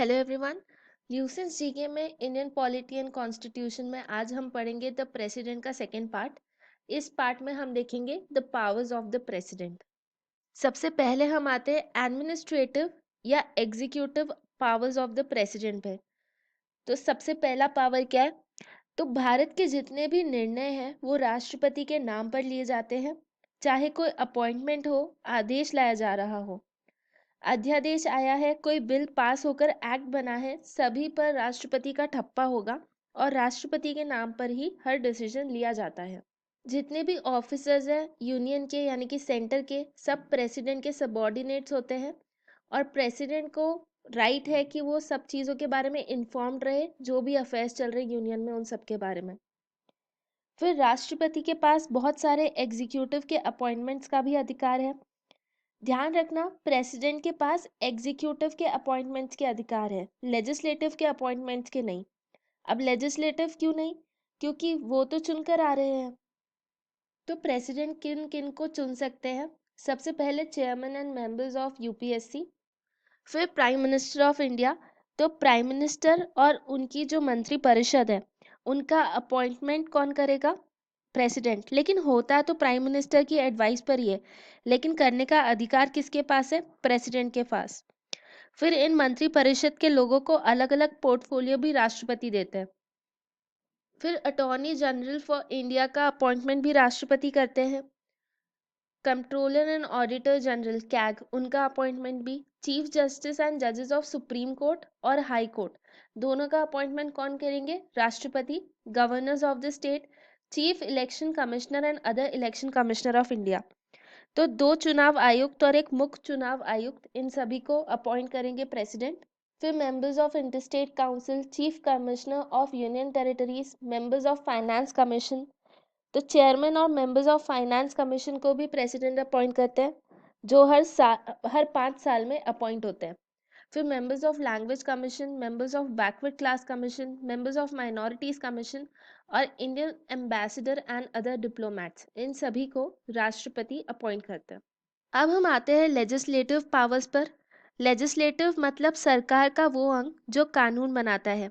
Hello everyone. यूसेंस GK में Indian polity and constitution में आज हम पढ़ेंगे द प्रेसिडेंट का सेकंड पार्ट। इस पार्ट में हम देखेंगे the powers of the president. सबसे पहले हम आते हैं एडमिनिस्ट्रेटिव या executive powers of the president पे। तो सबसे पहला पावर क्या है? तो भारत के जितने भी निर्णय हैं वो राष्ट्रपति के नाम पर लिए जाते हैं, चाहे कोई अपॉइंटमेंट हो, आदेश लाया जा रहा हो, अध्यादेश आया है, कोई बिल पास होकर एक्ट बना है, सभी पर राष्ट्रपति का ठप्पा होगा और राष्ट्रपति के नाम पर ही हर डिसीजन लिया जाता है। जितने भी ऑफिसर्स हैं यूनियन के यानी कि सेंटर के, सब प्रेसिडेंट के सबऑर्डिनेट्स होते हैं और प्रेसिडेंट को राइट है कि वो सब चीज़ों के बारे में इन्फॉर्म्ड रहे, जो भी अफेयर्स चल रहे यूनियन में उन सब के बारे में। फिर राष्ट्रपति के पास बहुत सारे एग्जीक्यूटिव के अपॉइंटमेंट्स का भी अधिकार है। ध्यान रखना, प्रेसिडेंट के पास एग्जीक्यूटिव के अपॉइंटमेंट्स के अधिकार है, लेजिस्लेटिव के अपॉइंटमेंट्स के नहीं। अब लेजिस्लेटिव क्यों नहीं? क्योंकि वो तो चुनकर आ रहे हैं। तो प्रेसिडेंट किन किन को चुन सकते हैं? सबसे पहले chairman and members of UPSC, फिर प्राइम मिनिस्टर ऑफ इंडिया। तो प्राइम मिनिस्टर और उनकी जो मंत्री परिषद है उनका अपॉइंटमेंट कौन करेगा? प्रेसिडेंट। लेकिन होता तो प्राइम मिनिस्टर की एडवाइस पर ही है, लेकिन करने का अधिकार किसके पास है? प्रेसिडेंट के पास। फिर इन मंत्री परिषद के लोगों को अलग अलग पोर्टफोलियो भी राष्ट्रपति देते हैं। फिर अटॉर्नी जनरल फॉर इंडिया का अपॉइंटमेंट भी राष्ट्रपति करते हैं। Controller and auditor general CAG, उनका अपॉइंटमेंट भी। चीफ जस्टिस एंड जजेस ऑफ सुप्रीम कोर्ट और हाई कोर्ट, दोनों का अपॉइंटमेंट कौन करेंगे? राष्ट्रपति। Governors of the state, chief election commissioner and other election commissioner of India. तो 2 चुनाव आयुक्त और एक मुख्य चुनाव आयुक्त, इन सभी को अपॉइंट करेंगे प्रेसिडेंट। फिर members of interstate council, chief commissioner of union territories, members of finance commission. तो चेयरमैन और मेंबर्स ऑफ फाइनेंस कमीशन को भी प्रेसिडेंट अपॉइंट करते हैं, जो हर 5 साल में अपॉइंट होते हैं। फिर members of language commission, members of backward class commission, members of minorities commission और Indian ambassador and other diplomats, इन सभी को राष्ट्रपति अपॉइंट करते हैं। अब हम आते हैं लेजिस्लेटिव पावर्स पर। लेजिस्लेटिव मतलब सरकार का वो अंग जो कानून बनाता है।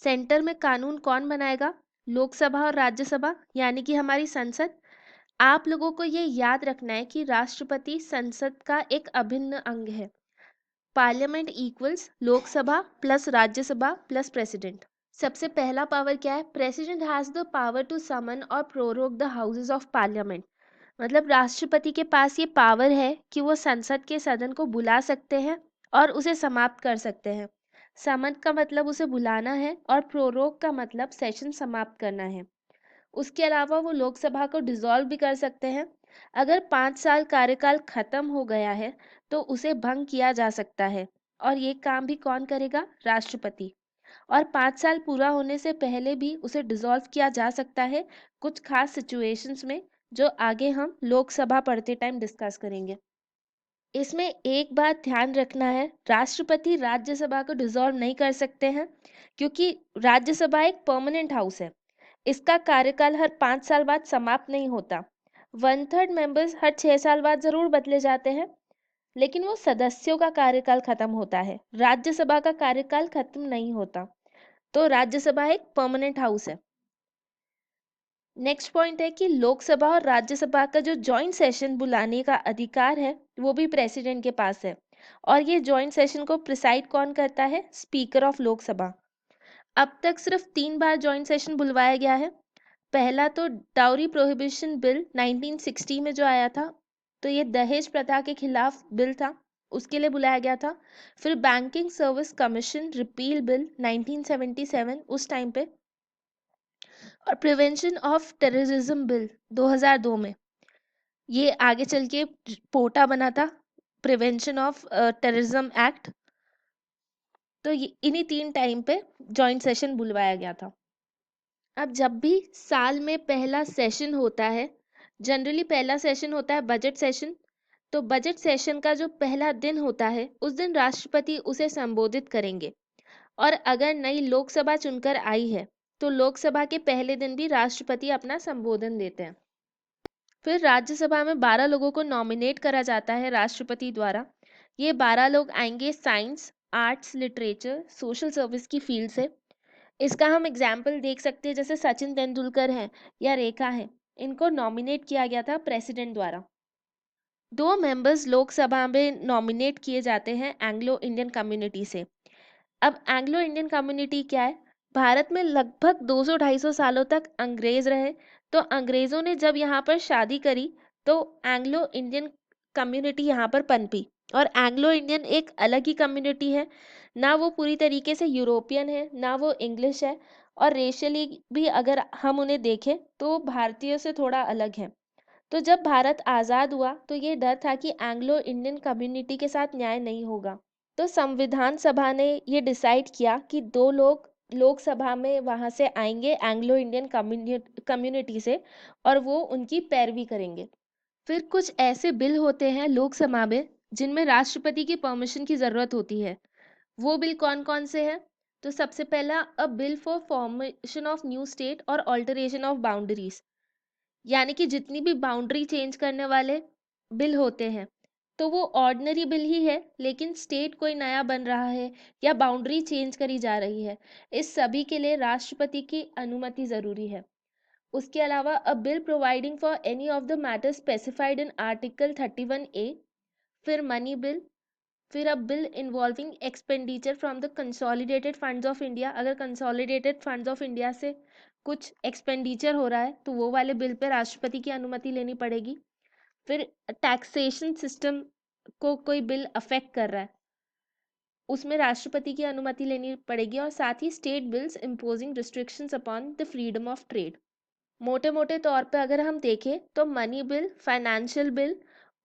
सेंटर में कानून कौन बनाएगा? लोकसभा और राज्यसभा, यानी कि हमारी संसद। आप लोगों को ये याद रखना है कि राष्ट्रपति संसद का एक अभिन्न अंग है। Parliament equals Lok Sabha plus Rajya Sabha plus president. सबसे पहला पावर क्या है? President has the power to summon और prorogue the houses of parliament. मतलब राष्ट्रपति के पास ये पावर है कि वो संसद के सदन को बुला सकते हैं और उसे समाप्त कर सकते हैं। समन का मतलब उसे बुलाना है और प्रोरोग का मतलब सेशन समाप्त करना है। उसके अलावा वो लोकसभा को डिसॉल्व भी कर सकते हैं। अगर 5 साल कार्यकाल खत्म हो गया है तो उसे भंग किया जा सकता है और ये काम भी कौन करेगा? राष्ट्रपति। और 5 साल पूरा होने से पहले भी उसे डिसॉल्व किया जा सकता है कुछ खास सिचुएशंस में, जो आगे हम लोकसभा पढ़ते टाइम डिस्कस करेंगे। इसमें एक बात ध्यान रखना है, राष्ट्रपति राज्यसभा को डिसॉल्व नहीं कर सकते हैं, क्योंकि राज्यसभा एक परमानेंट हाउस है। इसका कार्यकाल हर 5 साल बाद समाप्त नहीं होता। 1/3 मेंबर्स हर 6 साल बाद जरूर बदले जाते हैं, लेकिन वो सदस्यों का कार्यकाल खत्म होता है, राज्यसभा का कार्यकाल खत्म नहीं होता। तो राज्यसभा एक परमानेंट हाउस है। नेक्स्ट पॉइंट है कि लोकसभा और राज्यसभा का जो जॉइंट सेशन बुलाने का अधिकार है वो भी प्रेसिडेंट के पास है, और ये जॉइंट सेशन को प्रिसाइड कौन करता है? Speaker of Lok Sabha. अब तक सिर्फ 3 बार जॉइंट सेशन बुलवाया गया है। पहला तो डाउरी प्रोहिबिशन बिल 1960 में जो आया था, तो ये दहेज प्रथा के खिलाफ बिल था, उसके लिए बुलाया गया था। फिर banking service commission repeal bill 1977 उस टाइम पे, और प्रिवेंशन ऑफ टेररिज्म बिल 2002 में। ये आगे चल के पोटा बना था, प्रिवेंशन ऑफ टेररिज्म एक्ट। तो ये इन्हीं 3 टाइम पे जॉइंट सेशन बुलवाया गया था। अब जब भी साल में पहला सेशन होता है, जनरली पहला सेशन होता है बजट सेशन, तो बजट सेशन का जो पहला दिन होता है उस दिन राष्ट्रपति उसे संबोधित करेंगे। और अगर नई लोकसभा चुनकर आई है तो लोकसभा के पहले दिन भी राष्ट्रपति अपना संबोधन देते हैं। फिर राज्यसभा में 12 लोगों को नॉमिनेट करा जाता है राष्ट्रपति द्वारा। ये 12 लोग आएंगे science, arts, literature, social service की फील्ड से। इसका हम एग्जाम्पल देख सकते हैं, जैसे सचिन तेंदुलकर हैं या रेखा हैं, इनको नॉमिनेट किया गया था प्रेसिडेंट द्वारा। 2 मेंबर्स लोकसभा में नॉमिनेट किए जाते हैं एंग्लो इंडियन कम्युनिटी से। अब एंग्लो इंडियन कम्युनिटी क्या है? भारत में लगभग 200-250 सालों तक अंग्रेज रहे, तो अंग्रेजों ने जब यहाँ पर शादी करी तो एंग्लो इंडियन कम्युनिटी यहाँ पर पनपी। और एंग्लो इंडियन एक अलग ही कम्युनिटी है, ना वो पूरी तरीके से यूरोपियन है, ना वो इंग्लिश है, और रेशियली भी अगर हम उन्हें देखें तो भारतीयों से थोड़ा अलग है। तो जब भारत आज़ाद हुआ तो ये डर था कि एंग्लो इंडियन कम्युनिटी के साथ न्याय नहीं होगा, तो संविधान सभा ने ये डिसाइड किया कि 2 लोग लोकसभा में वहाँ से आएंगे एंग्लो इंडियन कम्युनिटी से, और वो उनकी पैरवी करेंगे। फिर कुछ ऐसे बिल होते हैं लोकसभा में जिनमें राष्ट्रपति की परमिशन की ज़रूरत होती है। वो बिल कौन कौन से हैं? तो सबसे पहला, अ bill for formation of new state और ऑल्टरेशन ऑफ बाउंड्रीज, यानी कि जितनी भी बाउंड्री चेंज करने वाले बिल होते हैं, तो वो ऑर्डिनरी बिल ही है, लेकिन स्टेट कोई नया बन रहा है या बाउंड्री चेंज करी जा रही है, इस सभी के लिए राष्ट्रपति की अनुमति ज़रूरी है। उसके अलावा, अ bill providing for any of the matter specified in article 31A, फिर मनी बिल, फिर अ bill involving expenditure from the consolidated funds of India, अगर कंसोलिडेटेड फंड्स ऑफ इंडिया से कुछ एक्सपेंडिचर हो रहा है तो वो वाले बिल पे राष्ट्रपति की अनुमति लेनी पड़ेगी। फिर टैक्सेशन सिस्टम को कोई बिल अफेक्ट कर रहा है, उसमें राष्ट्रपति की अनुमति लेनी पड़ेगी। और साथ ही state bills imposing restrictions upon the freedom of trade. मोटे मोटे तौर पे अगर हम देखें तो मनी बिल, फाइनेंशियल बिल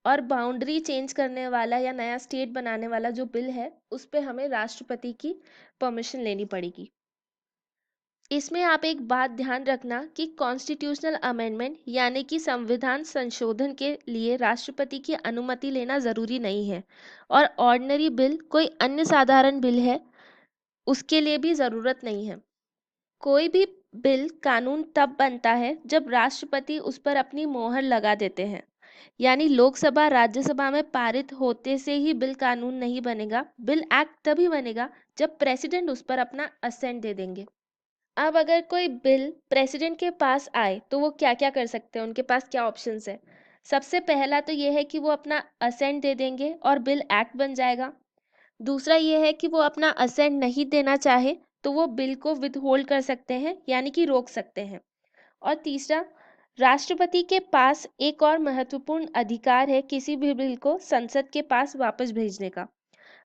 और बाउंड्री चेंज करने वाला या नया स्टेट बनाने वाला जो बिल है, उस पे हमें राष्ट्रपति की परमिशन लेनी पड़ेगी। इसमें आप एक बात ध्यान रखना कि कॉन्स्टिट्यूशनल अमेंडमेंट यानी कि संविधान संशोधन के लिए राष्ट्रपति की अनुमति लेना ज़रूरी नहीं है, और ऑर्डिनरी बिल कोई अन्य साधारण बिल है उसके लिए भी ज़रूरत नहीं है। कोई भी बिल कानून तब बनता है जब राष्ट्रपति उस पर अपनी मोहर लगा देते हैं, यानी लोकसभा राज्यसभा में पारित होते से ही बिल कानून नहीं बनेगा। बिल एक्ट तभी बनेगा जब प्रेसिडेंट उस पर अपना असेंट दे देंगे। अब अगर कोई बिल प्रेसिडेंट के पास आए तो वो क्या क्या कर सकते हैं, उनके पास क्या ऑप्शंस है? सबसे पहला तो ये है कि वो अपना असेंट दे देंगे और बिल एक्ट बन जाएगा। दूसरा ये है कि वो अपना असेंट नहीं देना चाहे तो वो बिल को विथहोल्ड कर सकते हैं, यानी कि रोक सकते हैं। और तीसरा, राष्ट्रपति के पास एक और महत्वपूर्ण अधिकार है किसी भी बिल को संसद के पास वापस भेजने का।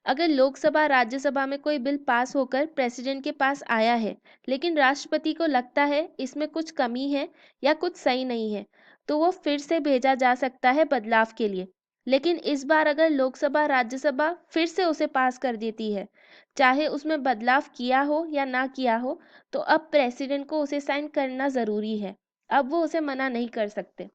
अगर लोकसभा राज्यसभा में कोई बिल पास होकर प्रेसिडेंट के पास आया है, लेकिन राष्ट्रपति को लगता है इसमें कुछ कमी है या कुछ सही नहीं है, तो वो फिर से भेजा जा सकता है बदलाव के लिए। लेकिन इस बार अगर लोकसभा राज्यसभा फिर से उसे पास कर देती है, चाहे उसमें बदलाव किया हो या ना किया हो, तो अब प्रेसिडेंट को उसे साइन करना ज़रूरी है। अब वो उसे मना नहीं कर सकते।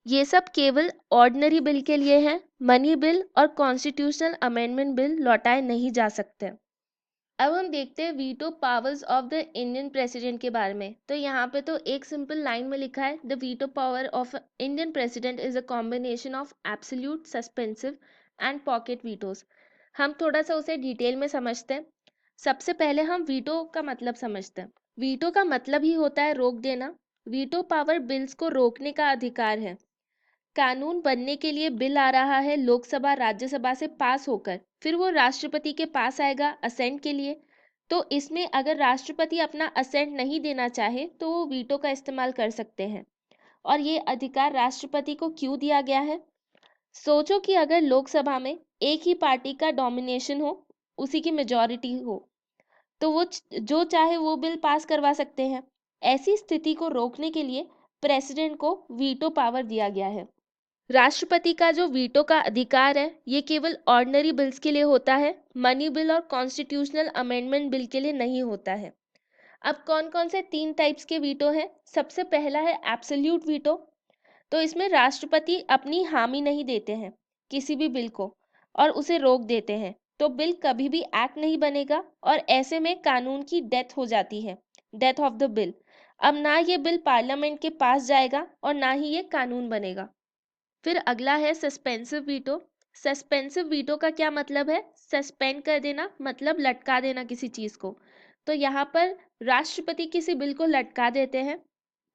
ये सब केवल ऑर्डिनरी बिल के लिए है। मनी बिल और कॉन्स्टिट्यूशनल अमेंडमेंट बिल लौटाए नहीं जा सकते। अब हम देखते हैं veto powers of the Indian president के बारे में। तो यहाँ पे तो एक सिंपल लाइन में लिखा है, the veto power of Indian president is a combination of absolute, suspensive and pocket vetoes. हम थोड़ा सा उसे डिटेल में समझते हैं। सबसे पहले हम वीटो का मतलब समझते हैं। वीटो का मतलब ही होता है रोक देना। वीटो पावर बिल्स को रोकने का अधिकार है। कानून बनने के लिए बिल आ रहा है लोकसभा राज्यसभा से पास होकर, फिर वो राष्ट्रपति के पास आएगा असेंट के लिए। तो इसमें अगर राष्ट्रपति अपना असेंट नहीं देना चाहे तो वो वीटो का इस्तेमाल कर सकते हैं। और ये अधिकार राष्ट्रपति को क्यों दिया गया है? सोचो कि अगर लोकसभा में एक ही पार्टी का डोमिनेशन हो, उसी की मेजॉरिटी हो, तो वो जो चाहे वो बिल पास करवा सकते हैं। ऐसी स्थिति को रोकने के लिए प्रेसिडेंट को वीटो पावर दिया गया है। राष्ट्रपति का जो वीटो का अधिकार है, ये केवल ऑर्डिनरी बिल्स के लिए होता है, मनी बिल और कॉन्स्टिट्यूशनल अमेंडमेंट बिल के लिए नहीं होता है। अब कौन कौन से 3 टाइप्स के वीटो हैं? सबसे पहला है एब्सोल्यूट वीटो। तो इसमें राष्ट्रपति अपनी हामी नहीं देते हैं किसी भी बिल को और उसे रोक देते हैं, तो बिल कभी भी एक्ट नहीं बनेगा और ऐसे में कानून की डेथ हो जाती है, डेथ ऑफ द बिल। अब ना ये बिल पार्लियामेंट के पास जाएगा और ना ही ये कानून बनेगा। फिर अगला है सस्पेंसिव वीटो। सस्पेंसिव वीटो का क्या मतलब है? सस्पेंड कर देना मतलब लटका देना किसी चीज को। तो यहाँ पर राष्ट्रपति किसी बिल को लटका देते हैं।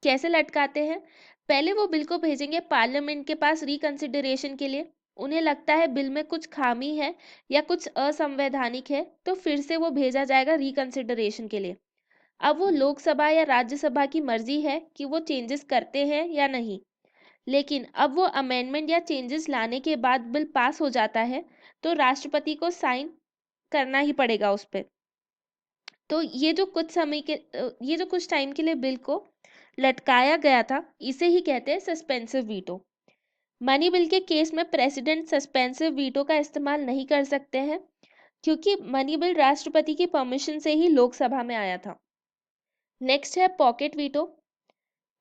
कैसे लटकाते हैं? पहले वो बिल को भेजेंगे पार्लियामेंट के पास रिकंसिडरेशन के लिए। उन्हें लगता है बिल में कुछ खामी है या कुछ असंवैधानिक है, तो फिर से वो भेजा जाएगा रिकंसिडरेशन के लिए। अब वो लोकसभा या राज्यसभा की मर्जी है कि वो चेंजेस करते हैं या नहीं, लेकिन अब वो अमेंडमेंट या चेंजेस लाने के बाद बिल पास हो जाता है तो राष्ट्रपति को साइन करना ही पड़ेगा उस पर। तो ये जो कुछ टाइम के लिए बिल को लटकाया गया था, इसे ही कहते हैं सस्पेंसिव वीटो। मनी बिल के केस में प्रेसिडेंट सस्पेंसिव वीटो का इस्तेमाल नहीं कर सकते हैं, क्योंकि मनी बिल राष्ट्रपति की परमिशन से ही लोकसभा में आया था। नेक्स्ट है पॉकेट वीटो।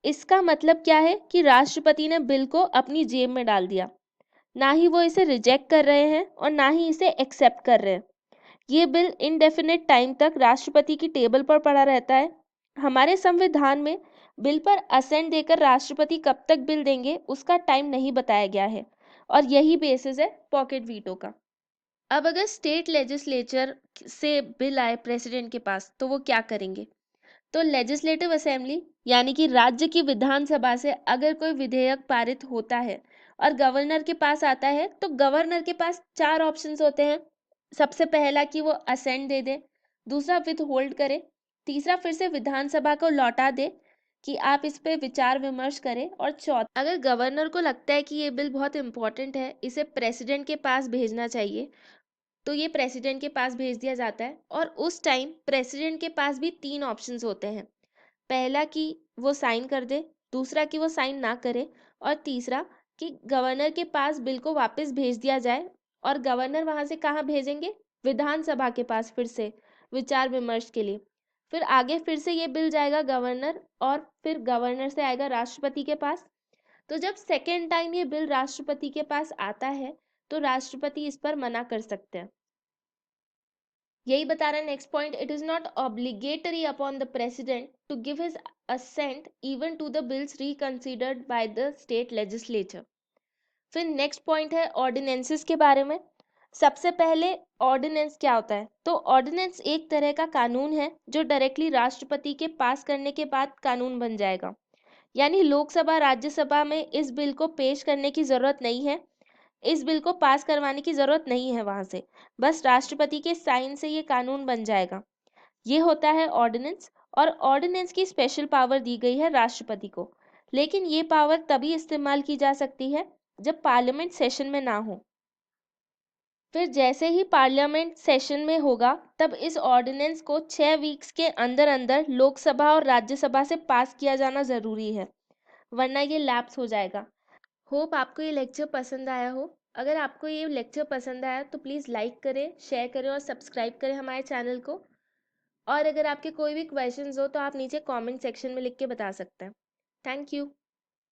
इसका मतलब क्या है कि राष्ट्रपति ने बिल को अपनी जेब में डाल दिया, ना ही वो इसे रिजेक्ट कर रहे हैं और ना ही इसे एक्सेप्ट कर रहे हैं। ये बिल इनडेफिनेट टाइम तक राष्ट्रपति की टेबल पर पड़ा रहता है। हमारे संविधान में बिल पर असेंट देकर राष्ट्रपति कब तक बिल देंगे उसका टाइम नहीं बताया गया है, और यही बेसिस है पॉकेट वीटो का। अब अगर स्टेट लेजिस्लेचर से बिल आए प्रेसिडेंट के पास तो वो क्या करेंगे? तो लेजिस्लेटिव असेंबली यानी कि राज्य की विधानसभा से अगर कोई विधेयक पारित होता है और गवर्नर के पास आता है, तो गवर्नर के पास 4 ऑप्शंस होते हैं। सबसे पहला कि वो असेंट दे दे, दूसरा विथ होल्ड करे, तीसरा फिर से विधानसभा को लौटा दे कि आप इस पे विचार विमर्श करें, और चौथा अगर गवर्नर को लगता है कि ये बिल बहुत इंपॉर्टेंट है, इसे प्रेसिडेंट के पास भेजना चाहिए, तो ये प्रेसिडेंट के पास भेज दिया जाता है। और उस टाइम प्रेसिडेंट के पास भी 3 ऑप्शंस होते हैं। पहला कि वो साइन कर दे, दूसरा कि वो साइन ना करे, और तीसरा कि गवर्नर के पास बिल को वापस भेज दिया जाए। और गवर्नर वहां से कहाँ भेजेंगे? विधानसभा के पास फिर से विचार विमर्श के लिए। फिर आगे फिर से ये बिल जाएगा गवर्नर, और फिर गवर्नर से आएगा राष्ट्रपति के पास। तो जब सेकेंड टाइम ये बिल राष्ट्रपति के पास आता है तो राष्ट्रपति इस पर मना कर सकते हैं। यही बता रहा है next point, it is not obligatory upon the president to give his assent even to the bills reconsidered by the state legislature. फिर नेक्स्ट पॉइंट है ऑर्डिनेंसेस के बारे में। सबसे पहले ऑर्डिनेंस क्या होता है? तो ऑर्डिनेंस एक तरह का कानून है जो डायरेक्टली राष्ट्रपति के पास करने के बाद कानून बन जाएगा। यानी लोकसभा राज्यसभा में इस बिल को पेश करने की जरूरत नहीं है, इस बिल को पास करवाने की जरूरत नहीं है वहां से, बस राष्ट्रपति के साइन से ये कानून बन जाएगा। ये होता है ऑर्डिनेंस। और ऑर्डिनेंस की स्पेशल पावर दी गई है राष्ट्रपति को, लेकिन ये पावर तभी इस्तेमाल की जा सकती है जब पार्लियामेंट सेशन में ना हो। फिर जैसे ही पार्लियामेंट सेशन में होगा तब इस ऑर्डिनेंस को 6 वीक्स के अंदर अंदर लोकसभा और राज्यसभा से पास किया जाना जरूरी है, वरना ये लैप्स हो जाएगा। होप आपको ये लेक्चर पसंद आया हो। अगर आपको ये लेक्चर पसंद आया तो प्लीज़ लाइक करें, शेयर करें और सब्सक्राइब करें हमारे चैनल को। और अगर आपके कोई भी क्वेश्चंस हो तो आप नीचे कमेंट सेक्शन में लिख के बता सकते हैं। Thank you.